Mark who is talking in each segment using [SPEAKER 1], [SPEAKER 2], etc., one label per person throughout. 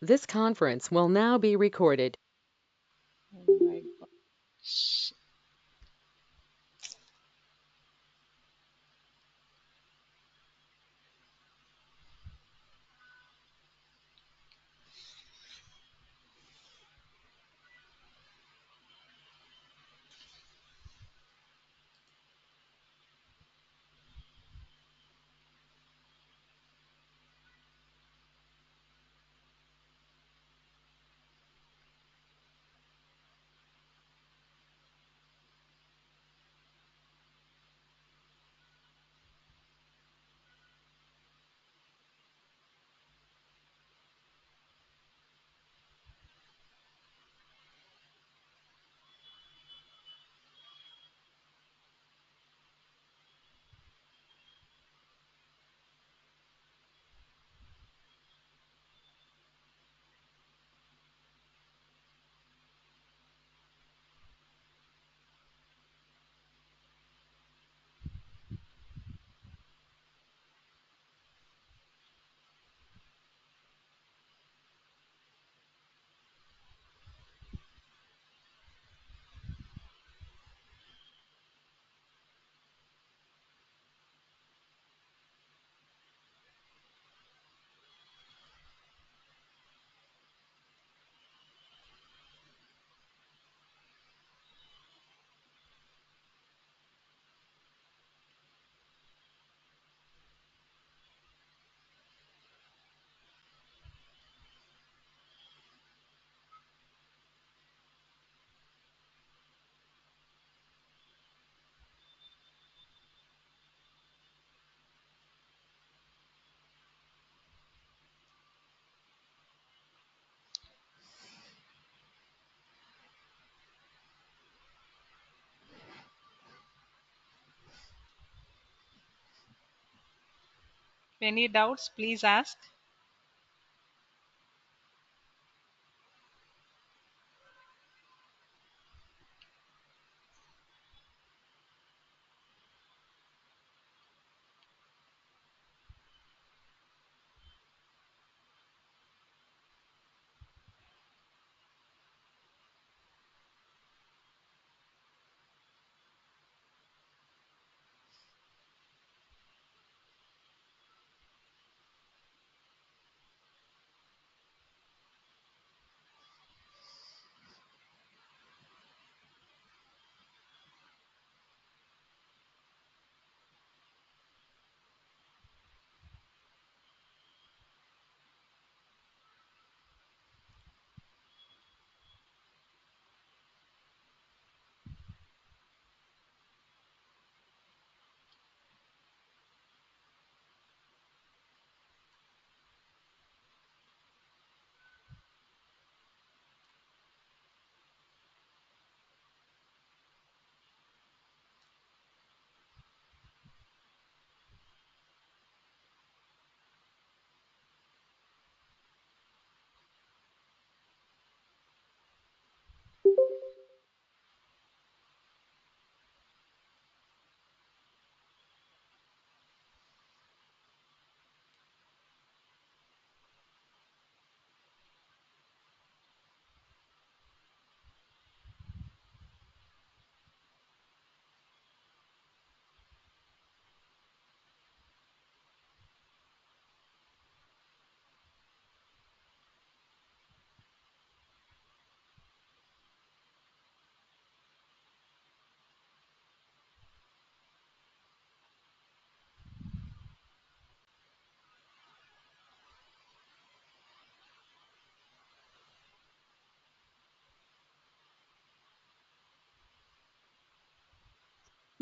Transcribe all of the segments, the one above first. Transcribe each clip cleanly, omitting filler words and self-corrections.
[SPEAKER 1] This conference will now be recorded.
[SPEAKER 2] Oh my God. Any doubts, please ask.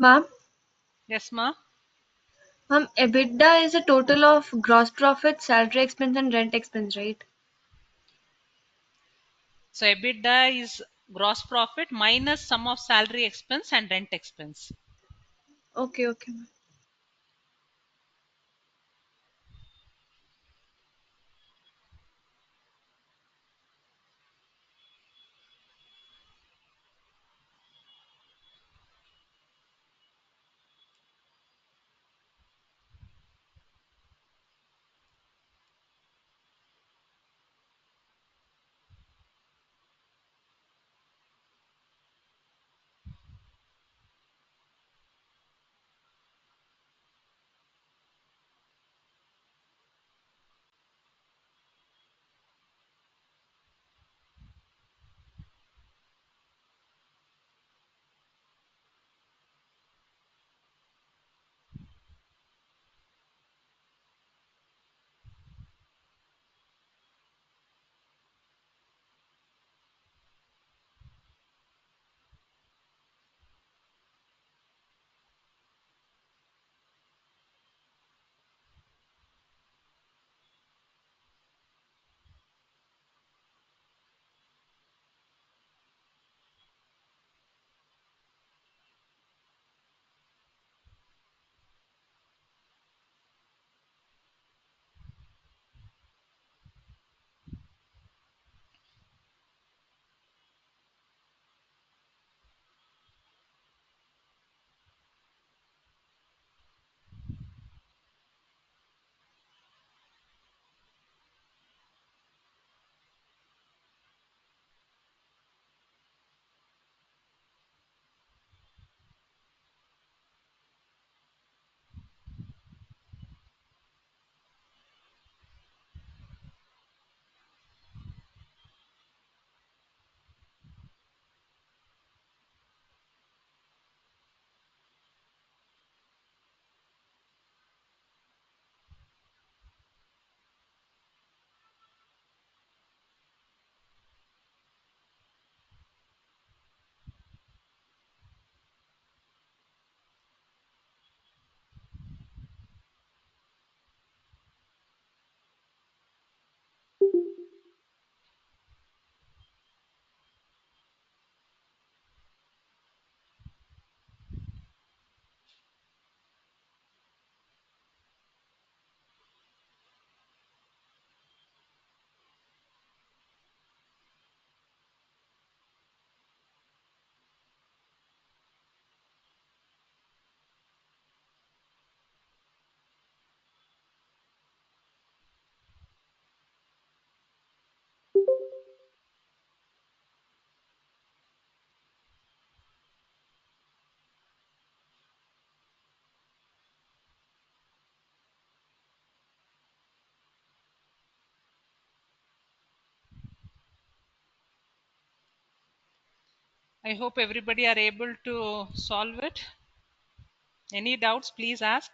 [SPEAKER 3] Ma'am,
[SPEAKER 2] Yes, ma.
[SPEAKER 3] EBITDA is a total of gross profit, salary expense, and rent expense, right?
[SPEAKER 2] So EBITDA is gross profit minus sum of salary expense and rent expense.
[SPEAKER 3] Okay, okay, ma'am.
[SPEAKER 2] I hope everybody are able to solve it. Any doubts, please ask.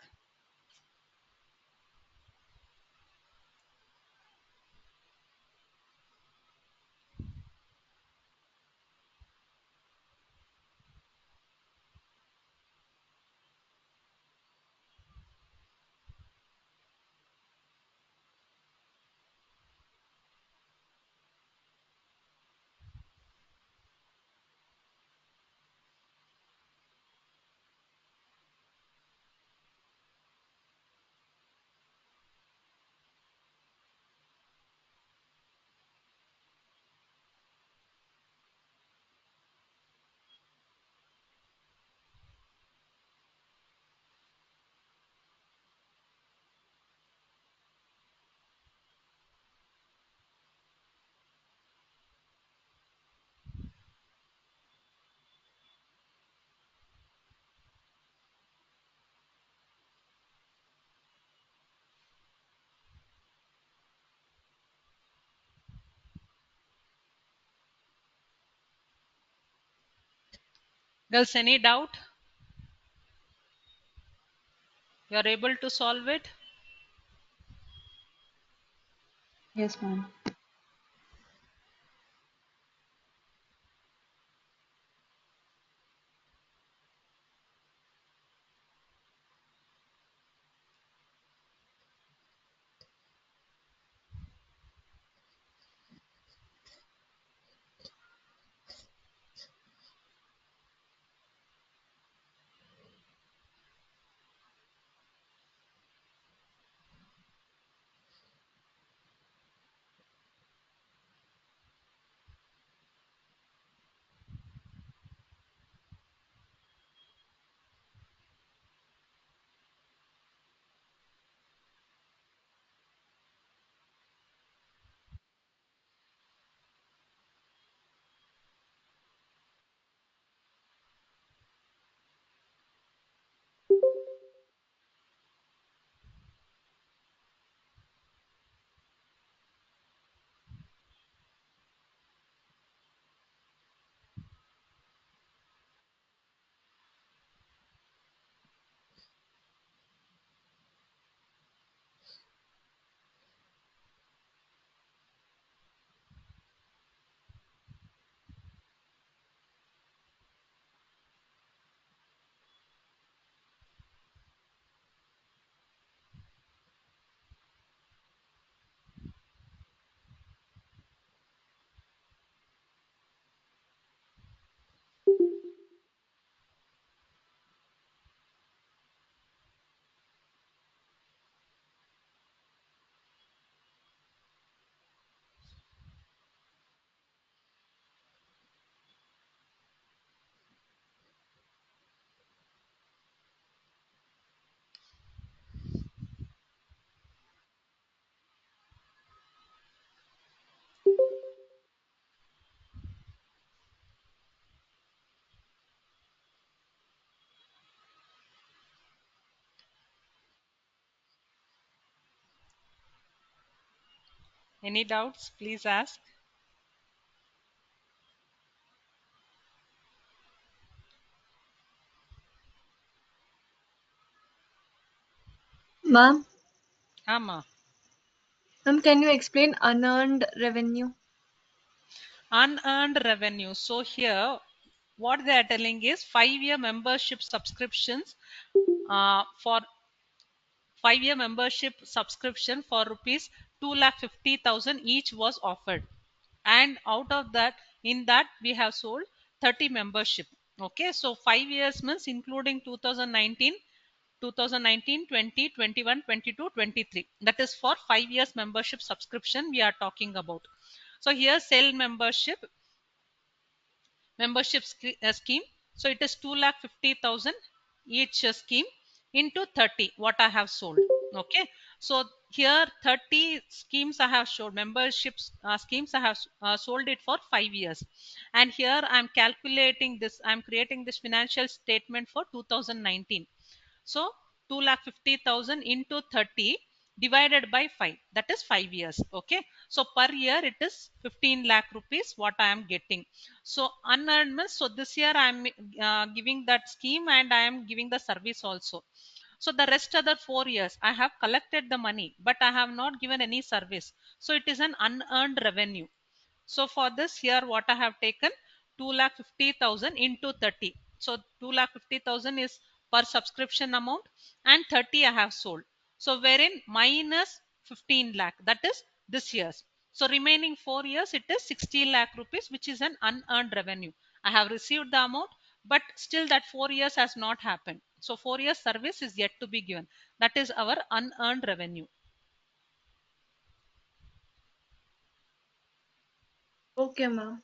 [SPEAKER 2] Girls, any doubt? You are able to solve it?
[SPEAKER 3] Yes, ma'am.
[SPEAKER 2] Any doubts, please ask.
[SPEAKER 3] Ma'am,
[SPEAKER 2] Ama.
[SPEAKER 3] ma'am, can you explain unearned revenue?
[SPEAKER 2] Unearned revenue. So here, what they are telling is 5-year membership subscriptions for 5-year membership subscription for rupees 2,50,000 each was offered, and out of that, in that we have sold 30 membership. Okay, so 5 years means including 2019, 2019, 20, 21, 22, 23. That is for 5 years membership subscription we are talking about. So here sale scheme. So it is 2,50,000 each scheme into 30 what I have sold. Okay, so here 30 schemes I have showed, memberships schemes I have sold it for 5 years, and here I'm calculating this, I'm creating this financial statement for 2019. So 2,50,000 into 30, divided by 5, that is 5 years. Okay, so per year it is 15 lakh rupees what I am getting. So unearned means, so this year I am giving that scheme and I am giving the service also. So the rest other 4 years I have collected the money but I have not given any service, so it is an unearned revenue. So for this here, what I have taken, 2,50,000 into 30. So 2,50,000 is per subscription amount and 30 I have sold. So wherein minus 15 lakh, that is this year's. So remaining 4 years, it is 60 lakh rupees, which is an unearned revenue. I have received the amount, but still that 4 years has not happened. So 4 years service is yet to be given. That is our unearned revenue.
[SPEAKER 3] Okay, ma'am.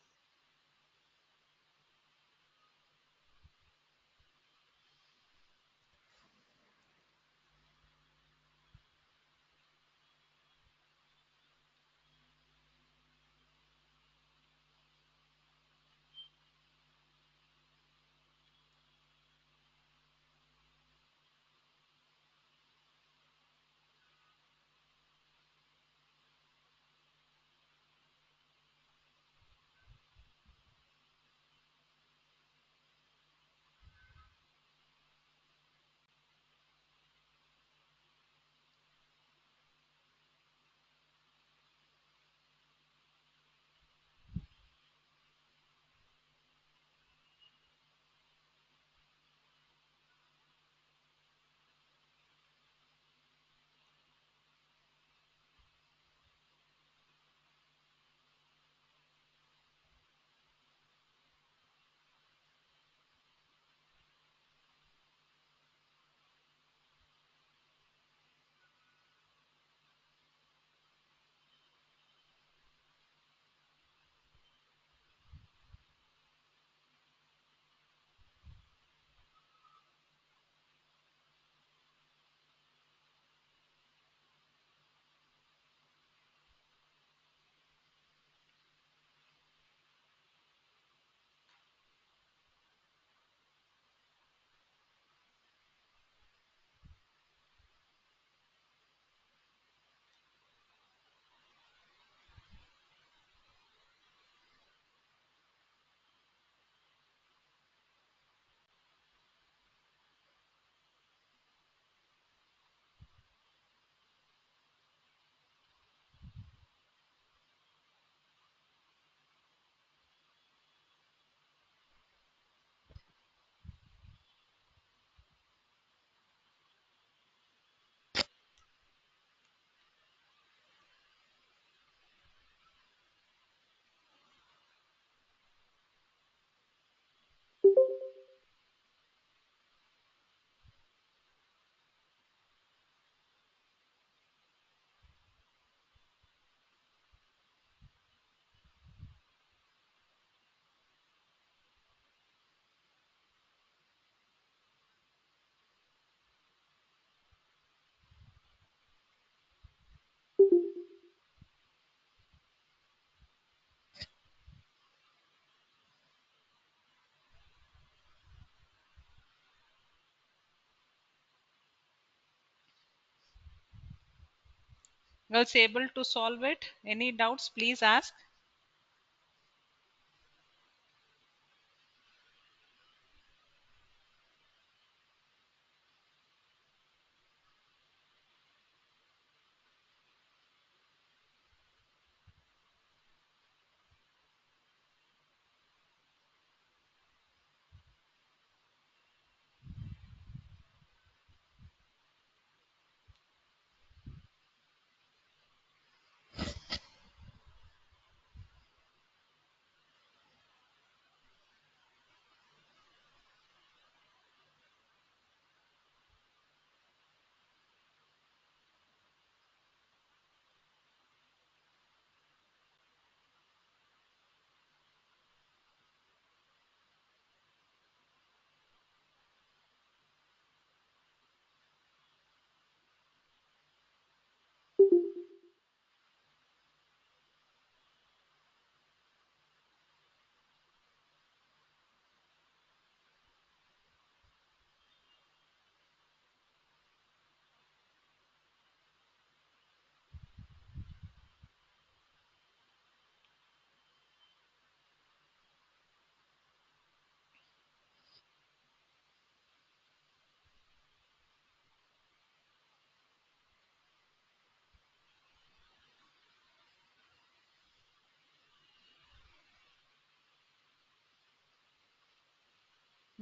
[SPEAKER 2] Girls able to solve it? Any doubts, please ask.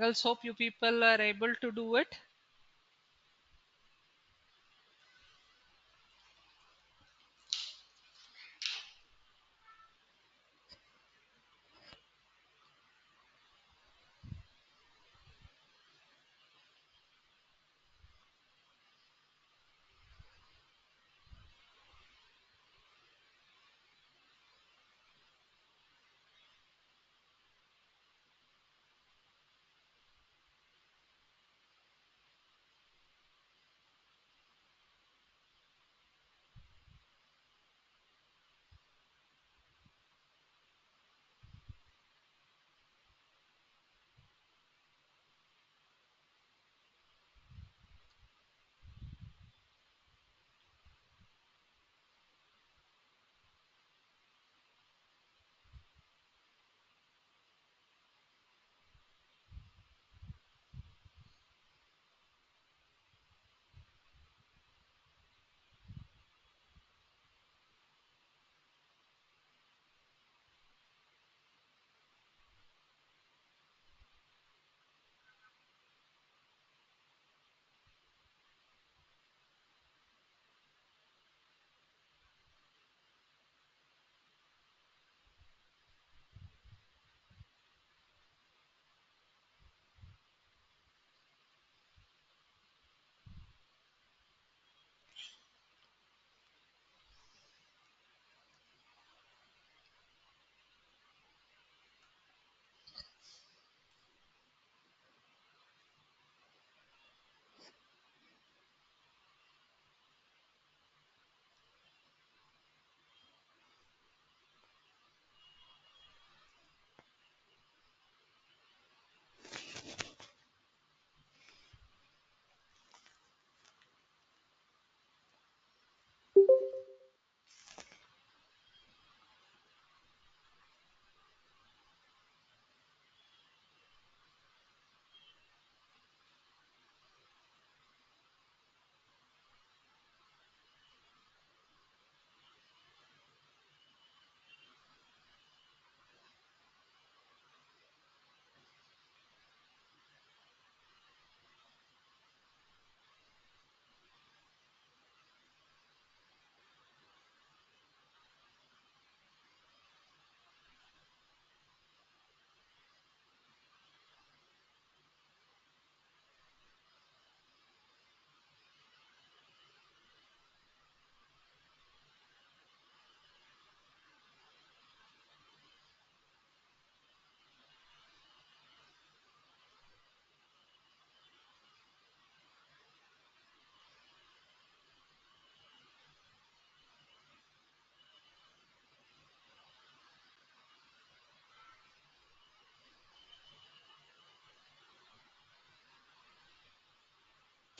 [SPEAKER 2] Girls, hope you people are able to do it.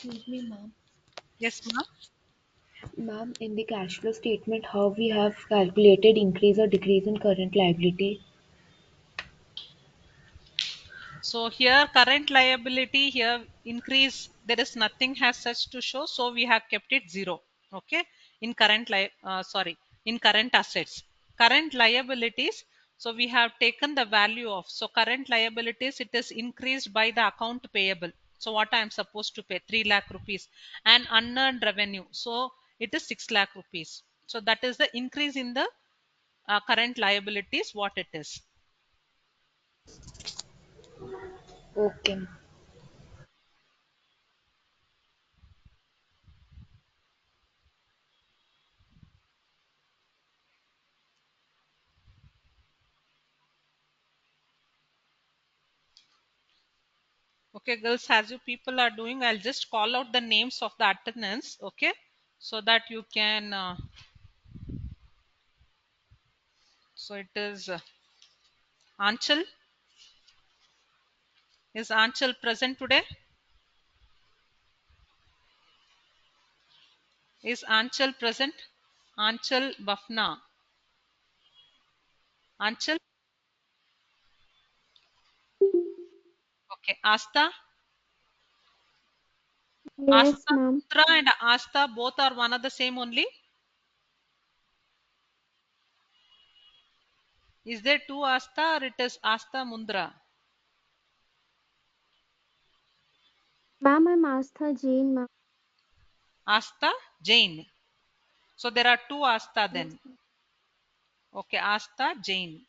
[SPEAKER 4] Excuse me, ma'am.
[SPEAKER 2] Yes, ma'am.
[SPEAKER 4] Ma'am, in the cash flow statement, how we have calculated increase or decrease in current liability?
[SPEAKER 2] So here current liability here increase, there is nothing has such to show. So we have kept it zero. Okay. In in current assets, current liabilities. So we have taken the value of, so current liabilities, it is increased by the account payable. So what I am supposed to pay 3 lakh rupees and unearned revenue. So it is 6 lakh rupees. So that is the increase in the current liabilities, what it is.
[SPEAKER 4] Okay.
[SPEAKER 2] Okay, girls, as you people are doing, I'll just call out the names of the attendants, okay, so that you can. So it is Anchal. Is Anchal present today? Is Anchal present? Anchal Bafna. Anchal. Okay. Asta.
[SPEAKER 5] Yes,
[SPEAKER 2] Asta
[SPEAKER 5] ma'am.
[SPEAKER 2] Mundra and Asta both are one of the same only. Is there two Asta or it is Asta Mundra?
[SPEAKER 5] Ma'am, I'm Astha Jain, ma'am.
[SPEAKER 2] Asta Jain. So there are two Asta
[SPEAKER 5] Yes,
[SPEAKER 2] then. Okay, Asta Jain.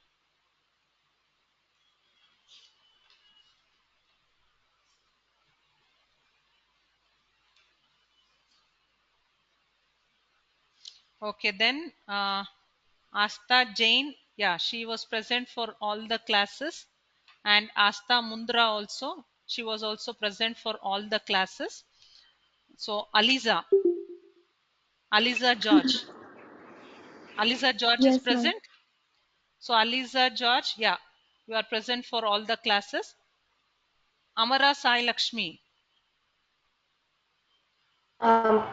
[SPEAKER 2] Okay, then Asta Jain, yeah, she was present for all the classes. And Asta Mundra also, she was also present for all the classes. So Aliza George. Aliza George is
[SPEAKER 5] yes, ma'am.
[SPEAKER 2] present. So Aliza George, yeah, you are present for all the classes. Amara Sai Lakshmi.
[SPEAKER 6] Um,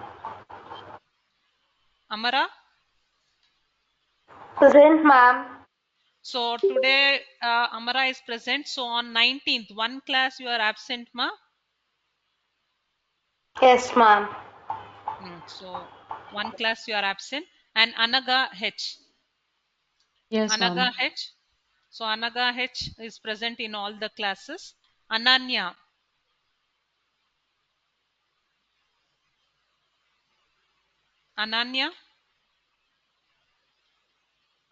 [SPEAKER 2] Amara.
[SPEAKER 6] present, ma'am.
[SPEAKER 2] So today Amara is present. So on 19th, one class you are absent, ma.
[SPEAKER 6] Yes, ma'am.
[SPEAKER 2] So one class you are absent. And Anaga H.
[SPEAKER 1] Yes,
[SPEAKER 2] Anaga
[SPEAKER 1] ma'am.
[SPEAKER 2] H. So Anaga H is present in all the classes. Ananya. Ananya.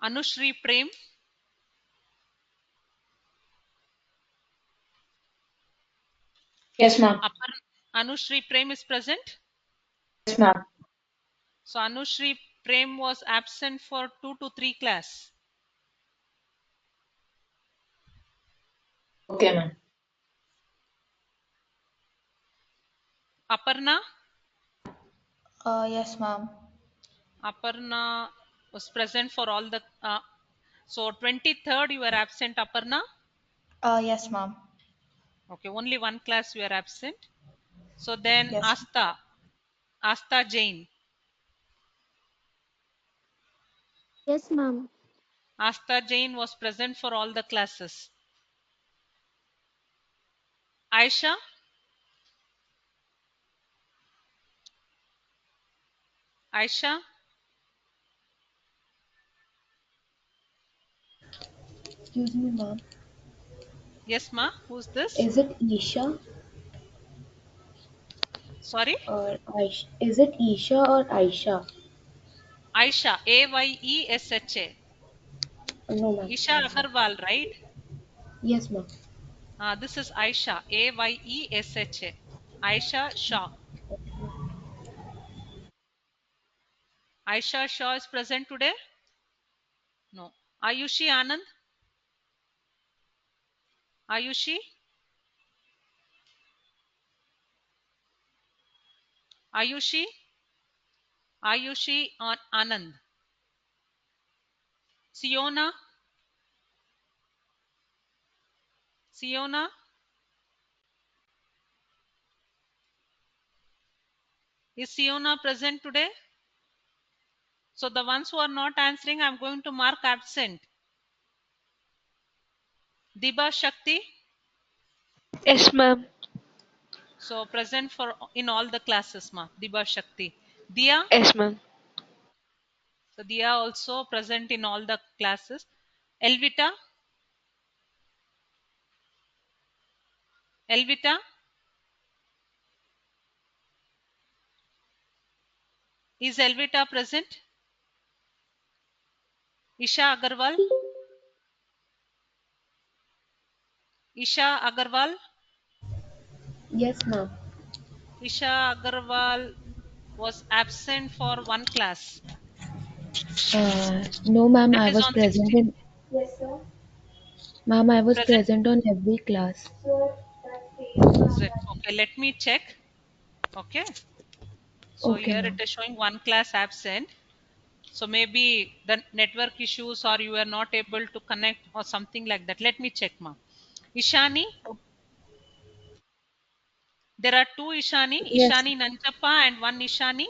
[SPEAKER 2] Anushri Prem.
[SPEAKER 7] Yes, ma'am.
[SPEAKER 2] Anushri Prem is present.
[SPEAKER 7] Yes, ma'am.
[SPEAKER 2] So Anushri Prem was absent for 2 to 3 class.
[SPEAKER 7] Okay, ma'am.
[SPEAKER 2] Aparna.
[SPEAKER 8] Yes, ma'am.
[SPEAKER 2] Aparna was present for all the. So 23rd you were absent, Aparna.
[SPEAKER 8] Yes, ma'am.
[SPEAKER 2] Okay, only one class you are absent. So then
[SPEAKER 8] Yes.
[SPEAKER 2] Asta Jain.
[SPEAKER 5] Yes, ma'am.
[SPEAKER 2] Asta Jain was present for all the classes. Aisha. Aisha.
[SPEAKER 4] Excuse me, ma'am.
[SPEAKER 2] Yes, ma. Who's this?
[SPEAKER 4] Is it Isha
[SPEAKER 2] Sorry.
[SPEAKER 4] or Aisha? Is it Isha or Aisha?
[SPEAKER 2] Aisha. Ayeesha.
[SPEAKER 4] No, ma'am.
[SPEAKER 2] Isha Agarwal, right?
[SPEAKER 4] Yes, ma'am.
[SPEAKER 2] This is Aisha. Ayeesha. Aisha Shah. Aisha Shah is present today? No. Ayushi Anand? Ayushi? Ayushi? Ayushi Anand. Siona? Siona? Is Siona present today? So the ones who are not answering, I'm going to mark absent. Diba Shakti?
[SPEAKER 6] Yes, ma'am.
[SPEAKER 2] So present for in all the classes, ma. Diba Shakti. Dia?
[SPEAKER 6] Yes, ma'am.
[SPEAKER 2] So Dia also present in all the classes. Elvita? Elvita? Is Elvita present? Isha Agarwal? Isha Agarwal?
[SPEAKER 4] Yes, ma'am.
[SPEAKER 2] Isha Agarwal was absent for one class.
[SPEAKER 4] No, ma'am.
[SPEAKER 2] That
[SPEAKER 4] I
[SPEAKER 2] is
[SPEAKER 4] was
[SPEAKER 2] on
[SPEAKER 4] present
[SPEAKER 2] 16th.
[SPEAKER 4] in. Ma'am, I was
[SPEAKER 2] Present.
[SPEAKER 4] present on every class.
[SPEAKER 2] Okay, let me check. Okay. So
[SPEAKER 4] Okay,
[SPEAKER 2] here it
[SPEAKER 4] ma'am.
[SPEAKER 2] is showing one class absent. So maybe the network issues or you are not able to connect or something like that. Let me check, ma. Ishani, there are two Ishani,
[SPEAKER 7] Yes.
[SPEAKER 2] Ishani Nanchappa and one Ishani.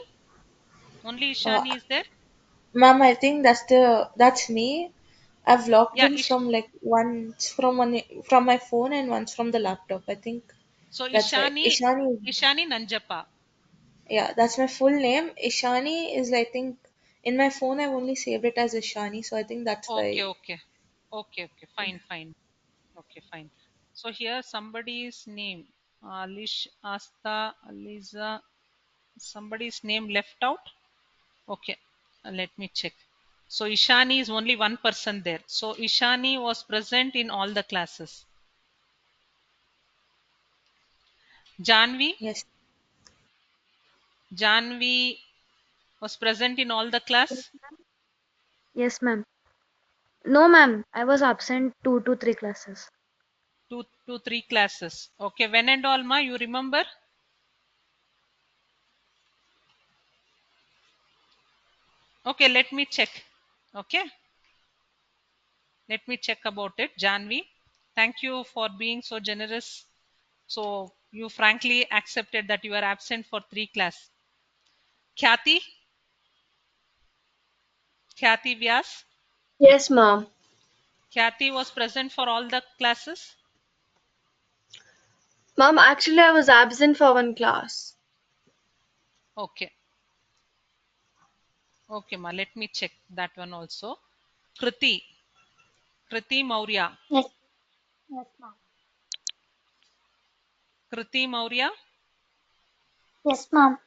[SPEAKER 2] Only
[SPEAKER 7] Uh,
[SPEAKER 2] Ishani is there.
[SPEAKER 7] ma'am, I think that's me. I've logged
[SPEAKER 2] Yeah,
[SPEAKER 7] in from like once from my phone and once from the laptop. I think
[SPEAKER 2] so
[SPEAKER 7] that's right. Ishani.
[SPEAKER 2] Ishani Nanjappa.
[SPEAKER 7] Yeah, that's my full name. Ishani is, I think, in my phone I've only saved it as Ishani, so I think that's
[SPEAKER 2] Okay,
[SPEAKER 7] why.
[SPEAKER 2] okay. Okay, fine. Okay, fine. So here somebody's name. Alish, Asta, Aliza. Somebody's name left out. Okay, let me check. So Ishani is only one person there. So Ishani was present in all the classes. Janvi,
[SPEAKER 7] Yes.
[SPEAKER 2] Janvi was present in all the class.
[SPEAKER 5] Yes, ma'am. No, ma'am. I was absent 2 to 3 classes.
[SPEAKER 2] Two, 3 classes. Okay, when and all, ma, you remember? Okay, let me check. Okay, let me check about it. Janvi, thank you for being so generous. So you frankly accepted that you are absent for 3 class. Khyati, Khyati Vyas.
[SPEAKER 3] Yes, ma'am.
[SPEAKER 2] Khyati was present for all the classes.
[SPEAKER 3] Ma'am, actually, I was absent for one class.
[SPEAKER 2] Okay. Okay, ma. Let me check that one also. Kriti. Kriti Maurya.
[SPEAKER 5] Yes. Yes, ma'am.
[SPEAKER 2] Kriti Maurya.
[SPEAKER 5] Yes, ma'am.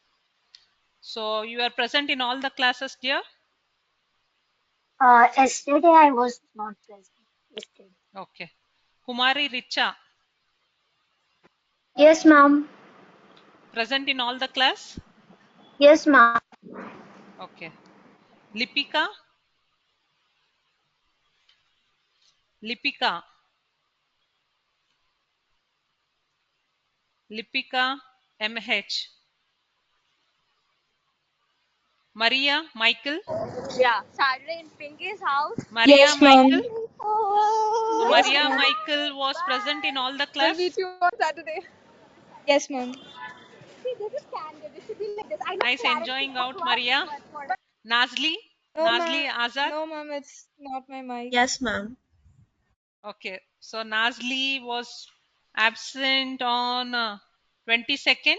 [SPEAKER 2] So you are present in all the classes, dear?
[SPEAKER 5] Yesterday I was not present. Yesterday.
[SPEAKER 2] Okay. Kumari Richa.
[SPEAKER 5] Yes, ma'am.
[SPEAKER 2] Present in all the class?
[SPEAKER 5] Yes, ma'am.
[SPEAKER 2] Okay. Lipika. Lipika. Lipika MH. Maria Michael.
[SPEAKER 9] Yeah, Saturday in Pinky's house.
[SPEAKER 2] Maria
[SPEAKER 7] Yes, ma'am.
[SPEAKER 2] Michael. So
[SPEAKER 7] Yes,
[SPEAKER 2] Maria
[SPEAKER 7] ma'am.
[SPEAKER 2] Michael was present in all the
[SPEAKER 9] We'll
[SPEAKER 2] class.
[SPEAKER 9] meet you on Saturday.
[SPEAKER 7] Yes, ma'am.
[SPEAKER 9] See, this is candid. It should be like this. I know
[SPEAKER 2] Nice
[SPEAKER 9] clarity
[SPEAKER 2] enjoying
[SPEAKER 9] for
[SPEAKER 2] out,
[SPEAKER 9] what,
[SPEAKER 2] Maria.
[SPEAKER 9] but what?
[SPEAKER 2] Nazli.
[SPEAKER 7] No,
[SPEAKER 2] Nazli
[SPEAKER 7] ma'am.
[SPEAKER 2] Azad.
[SPEAKER 7] No, ma'am. It's not my mic.
[SPEAKER 3] Yes, ma'am.
[SPEAKER 2] Okay. So Nazli was absent on 22nd.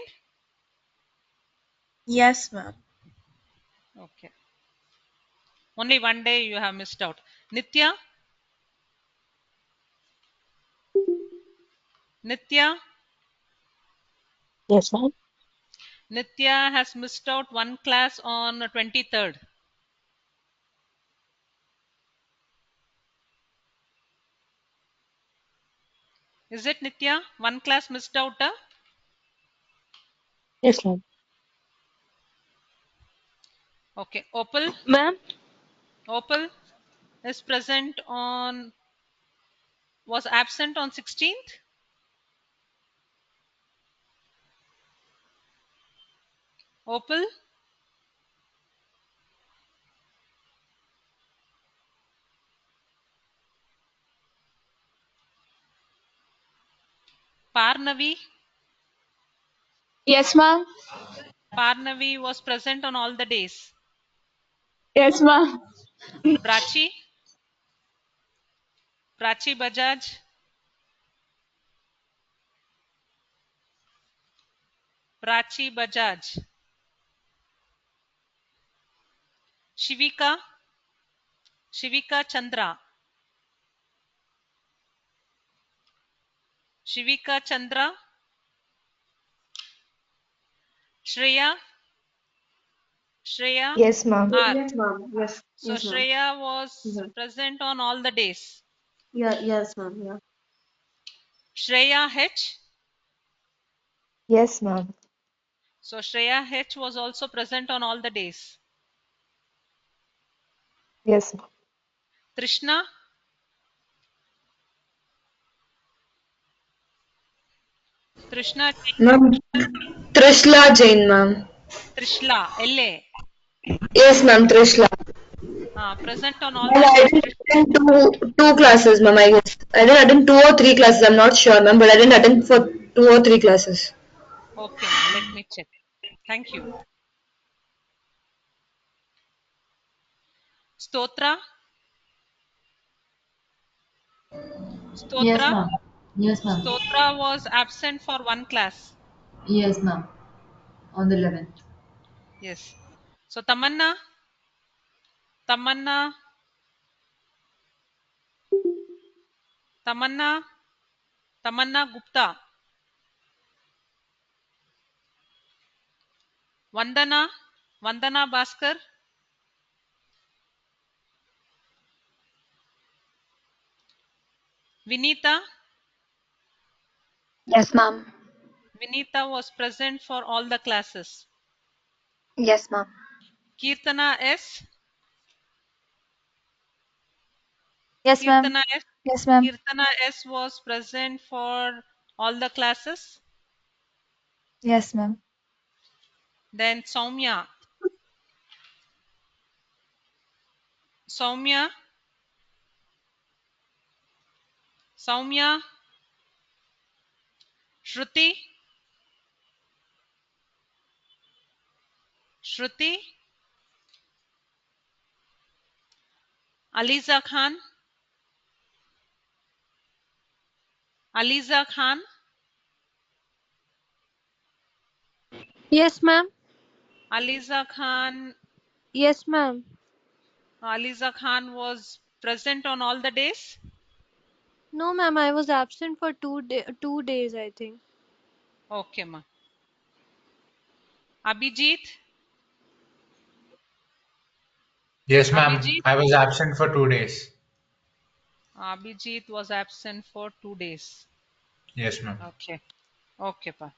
[SPEAKER 3] Yes, ma'am.
[SPEAKER 2] Okay. Only one day you have missed out. Nitya. Nitya.
[SPEAKER 1] Yes, ma'am.
[SPEAKER 2] Nitya has missed out one class on 23rd. Is it Nitya? One class missed out?
[SPEAKER 1] Yes, ma'am.
[SPEAKER 2] Okay. Opal.
[SPEAKER 6] Ma'am.
[SPEAKER 2] Opal is present on, was absent on 16th. Opal. Parnavi.
[SPEAKER 3] Yes, ma'am.
[SPEAKER 2] Parnavi was present on all the days.
[SPEAKER 3] Yes, ma'am.
[SPEAKER 2] Prachi. Prachi Bajaj. Prachi Bajaj. Shivika. Shivika Chandra. Shivika Chandra. Shreya. Shreya
[SPEAKER 8] Yes, ma'am.
[SPEAKER 2] R.
[SPEAKER 10] Yes, ma'am. Yes,
[SPEAKER 2] So
[SPEAKER 10] yes, ma'am.
[SPEAKER 2] Shreya was
[SPEAKER 10] Yeah,
[SPEAKER 2] present on all the days.
[SPEAKER 10] yeah, yes, ma'am. Yeah.
[SPEAKER 2] Shreya H.
[SPEAKER 8] Yes, ma'am.
[SPEAKER 2] So Shreya H was also present on all the days.
[SPEAKER 8] Yes, ma'am.
[SPEAKER 2] Trishna. Trishna.
[SPEAKER 3] Ma'am, Trishla Jain, ma'am.
[SPEAKER 2] Trishla. LA.
[SPEAKER 3] Yes, ma'am, Trishla.
[SPEAKER 2] Present on all
[SPEAKER 3] Well,
[SPEAKER 2] the
[SPEAKER 3] I
[SPEAKER 2] days.
[SPEAKER 3] didn't attend two classes, ma'am, I guess. I didn't attend 2 or 3 classes, I'm not sure, ma'am, but I didn't attend for 2 or 3 classes.
[SPEAKER 2] Okay, ma. Let me check. Thank you. Stotra.
[SPEAKER 1] Yes,
[SPEAKER 2] Stotra.
[SPEAKER 1] ma'am. Yes, ma'am.
[SPEAKER 2] Stotra was absent for one class.
[SPEAKER 1] Yes, ma'am. On the 11th.
[SPEAKER 2] Yes. So Tamanna. Tamanna. Tamanna. Tamanna Gupta. Vandana Bhaskar. Vinita.
[SPEAKER 3] Yes, ma'am.
[SPEAKER 2] Vinita was present for all the classes.
[SPEAKER 3] Yes, ma'am.
[SPEAKER 2] Kirtana S.
[SPEAKER 11] Yes, ma'am.
[SPEAKER 2] Kirtana S.
[SPEAKER 11] Yes, ma'am.
[SPEAKER 2] Kirtana S was present for all the classes.
[SPEAKER 11] Yes, ma'am.
[SPEAKER 2] Then Soumya. Soumya. Shruti. Aliza Khan.
[SPEAKER 6] Yes, ma'am.
[SPEAKER 2] Aliza Khan.
[SPEAKER 6] Yes, ma'am.
[SPEAKER 2] Aliza Khan was present on all the days.
[SPEAKER 6] No, ma'am. I was absent for 2 days, I think.
[SPEAKER 2] Okay, ma. Abhijit.
[SPEAKER 12] Yes, ma'am.
[SPEAKER 2] Abhijit.
[SPEAKER 12] I was absent for 2 days.
[SPEAKER 2] Abhijit was absent for 2 days.
[SPEAKER 12] Yes, ma'am.
[SPEAKER 2] Okay. Okay, pa.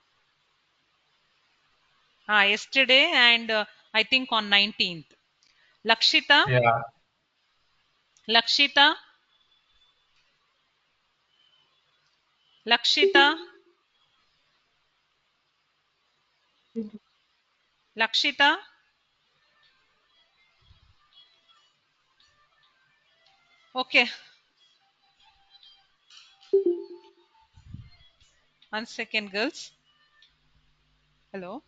[SPEAKER 2] Yesterday and I think on 19th. Lakshita.
[SPEAKER 12] Yeah.
[SPEAKER 2] Lakshita. Okay. 1 second, girls. Hello.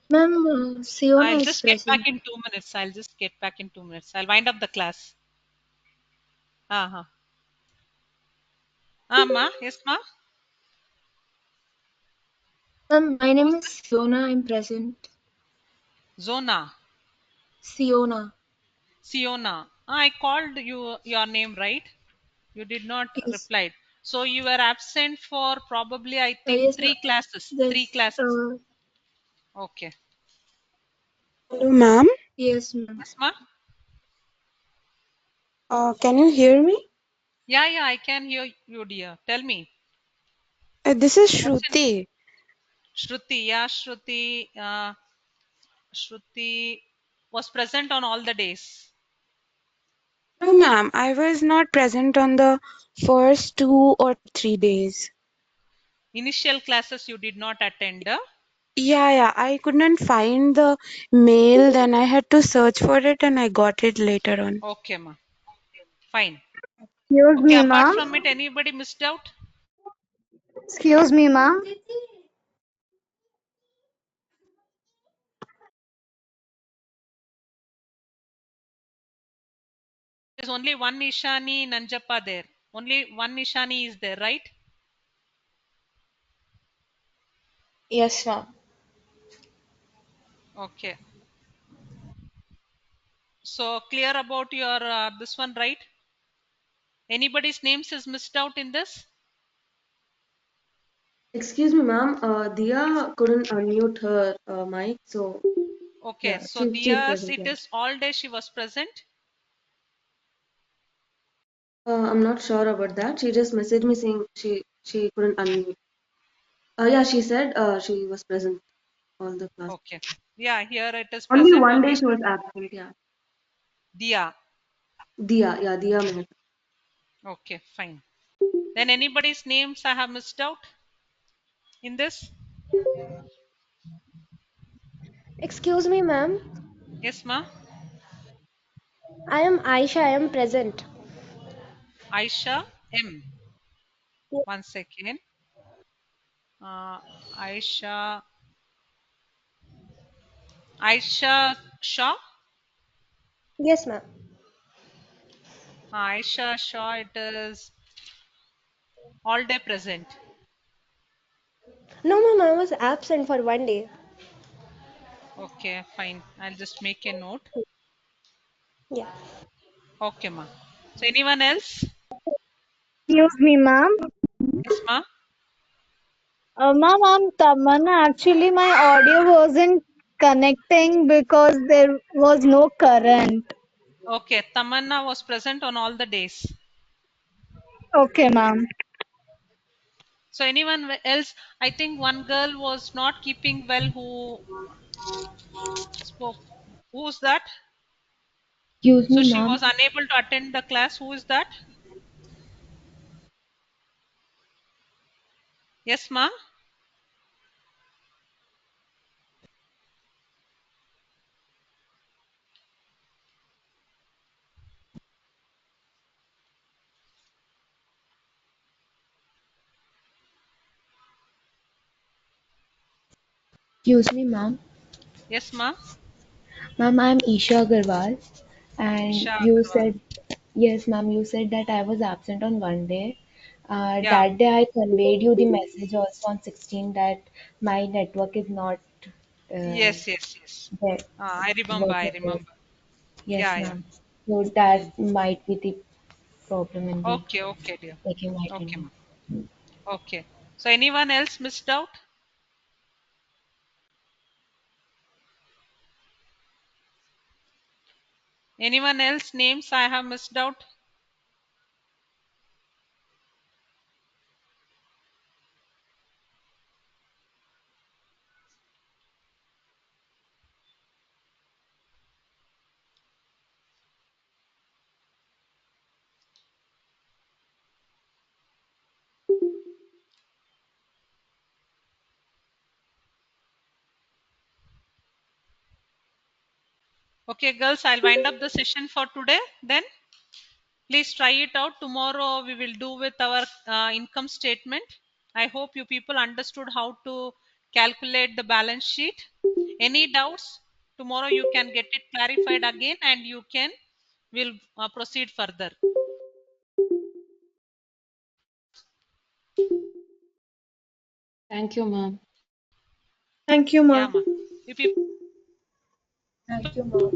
[SPEAKER 11] Ma'am, Siona
[SPEAKER 2] I'll
[SPEAKER 11] is
[SPEAKER 2] just get back
[SPEAKER 11] present.
[SPEAKER 2] in 2 minutes. I'll wind up the class. Ma. Yes, ma.
[SPEAKER 11] Ma'am, my name is Siona. I'm present.
[SPEAKER 2] Zona.
[SPEAKER 11] Siona.
[SPEAKER 2] I called you your name, right? You did not
[SPEAKER 11] Yes.
[SPEAKER 2] reply. So you were absent for probably I think
[SPEAKER 11] Yes,
[SPEAKER 2] three classes.
[SPEAKER 11] yes.
[SPEAKER 2] Okay.
[SPEAKER 13] Hello, ma'am.
[SPEAKER 11] Yes, ma'am.
[SPEAKER 2] Yes, ma.
[SPEAKER 13] Can you hear me?
[SPEAKER 2] Yeah, I can hear you, dear. Tell me.
[SPEAKER 13] This is Shruti.
[SPEAKER 2] Shruti. Yeah, Shruti was present on all the days.
[SPEAKER 13] No, ma'am. I was not present on the first 2 or 3 days.
[SPEAKER 2] Initial classes you did not attend.
[SPEAKER 13] Yeah. I couldn't find the mail. Then I had to search for it and I got it later on.
[SPEAKER 2] Okay, ma. Fine.
[SPEAKER 5] Excuse
[SPEAKER 2] Okay,
[SPEAKER 5] me,
[SPEAKER 2] apart
[SPEAKER 5] ma'am.
[SPEAKER 2] from it, anybody missed out?
[SPEAKER 5] Excuse me, ma'am.
[SPEAKER 2] There's only one Ishani Nanjappa there. Only one Ishani is there, right?
[SPEAKER 7] Yes, ma'am.
[SPEAKER 2] Okay. So clear about your this one, right? Anybody's names is missed out in this?
[SPEAKER 10] Excuse me, ma'am. Dia couldn't unmute her mic, so
[SPEAKER 2] Okay,
[SPEAKER 10] yeah,
[SPEAKER 2] so
[SPEAKER 10] she's
[SPEAKER 2] Diya's,
[SPEAKER 10] present.
[SPEAKER 2] it
[SPEAKER 10] Yeah.
[SPEAKER 2] is all day she was present.
[SPEAKER 10] I'm not sure about that. She just messaged me saying she couldn't unmute. Yeah, she said she was present all the class.
[SPEAKER 2] Okay. Yeah, here it is
[SPEAKER 10] Only
[SPEAKER 2] present.
[SPEAKER 10] one day
[SPEAKER 2] Only
[SPEAKER 10] she was absent. Yeah.
[SPEAKER 2] Diya.
[SPEAKER 10] Dia Mehta.
[SPEAKER 2] Okay, fine. Then anybody's names I have missed out in this?
[SPEAKER 14] Excuse me, ma'am.
[SPEAKER 2] Yes, ma.
[SPEAKER 14] I am Aisha. I am present.
[SPEAKER 2] Aisha M. 1 second. Aisha Shaw.
[SPEAKER 14] Yes, ma'am.
[SPEAKER 2] Aisha Shaw, it is all day present.
[SPEAKER 14] No, ma'am. I was absent for 1 day.
[SPEAKER 2] Okay, fine. I'll just make a note.
[SPEAKER 14] Yeah.
[SPEAKER 2] Okay, ma. So anyone else?
[SPEAKER 5] Excuse me, ma'am.
[SPEAKER 2] Yes, ma.
[SPEAKER 5] Ma'am, I'm Tamanna. Actually, my audio wasn't
[SPEAKER 15] connecting because there was no current.
[SPEAKER 2] Okay, Tamanna was present on all the days.
[SPEAKER 15] Okay, ma'am.
[SPEAKER 2] So anyone else? I think one girl was not keeping well who spoke. Who's that?
[SPEAKER 4] Excuse
[SPEAKER 2] So
[SPEAKER 4] me,
[SPEAKER 2] she
[SPEAKER 4] ma'am.
[SPEAKER 2] was unable to attend the class. Who is that? Yes, ma'am.
[SPEAKER 4] Excuse me, ma'am.
[SPEAKER 2] Yes, ma'am.
[SPEAKER 4] Ma'am, I'm Isha Agarwal, and
[SPEAKER 2] Isha
[SPEAKER 4] you
[SPEAKER 2] Agarwal.
[SPEAKER 4] said, yes, ma'am, you said that I was absent on one day.
[SPEAKER 2] Yeah.
[SPEAKER 4] That day I conveyed you the message also on 16 that my network is not uh,
[SPEAKER 2] Yes, yes, yes.
[SPEAKER 4] there,
[SPEAKER 2] I remember. I
[SPEAKER 4] workable.
[SPEAKER 2] remember.
[SPEAKER 4] Yes,
[SPEAKER 2] Yeah, yeah.
[SPEAKER 4] ma'am. So that might be the problem in the
[SPEAKER 2] Okay, okay, dear.
[SPEAKER 4] taking my
[SPEAKER 2] Okay,
[SPEAKER 4] attendance.
[SPEAKER 2] ma'am. Okay. So anyone else missed out? Anyone else names I have missed out? Okay, girls, I'll wind up the session for today. Then please try it out. Tomorrow we will do with our income statement. I hope you people understood how to calculate the balance sheet. Any doubts? Tomorrow you can get it clarified again and you can will proceed further.
[SPEAKER 10] Thank you, ma'am.
[SPEAKER 3] Thank you,
[SPEAKER 2] Yeah,
[SPEAKER 3] ma'am.
[SPEAKER 2] ma. You people
[SPEAKER 3] Thank you, ma'am.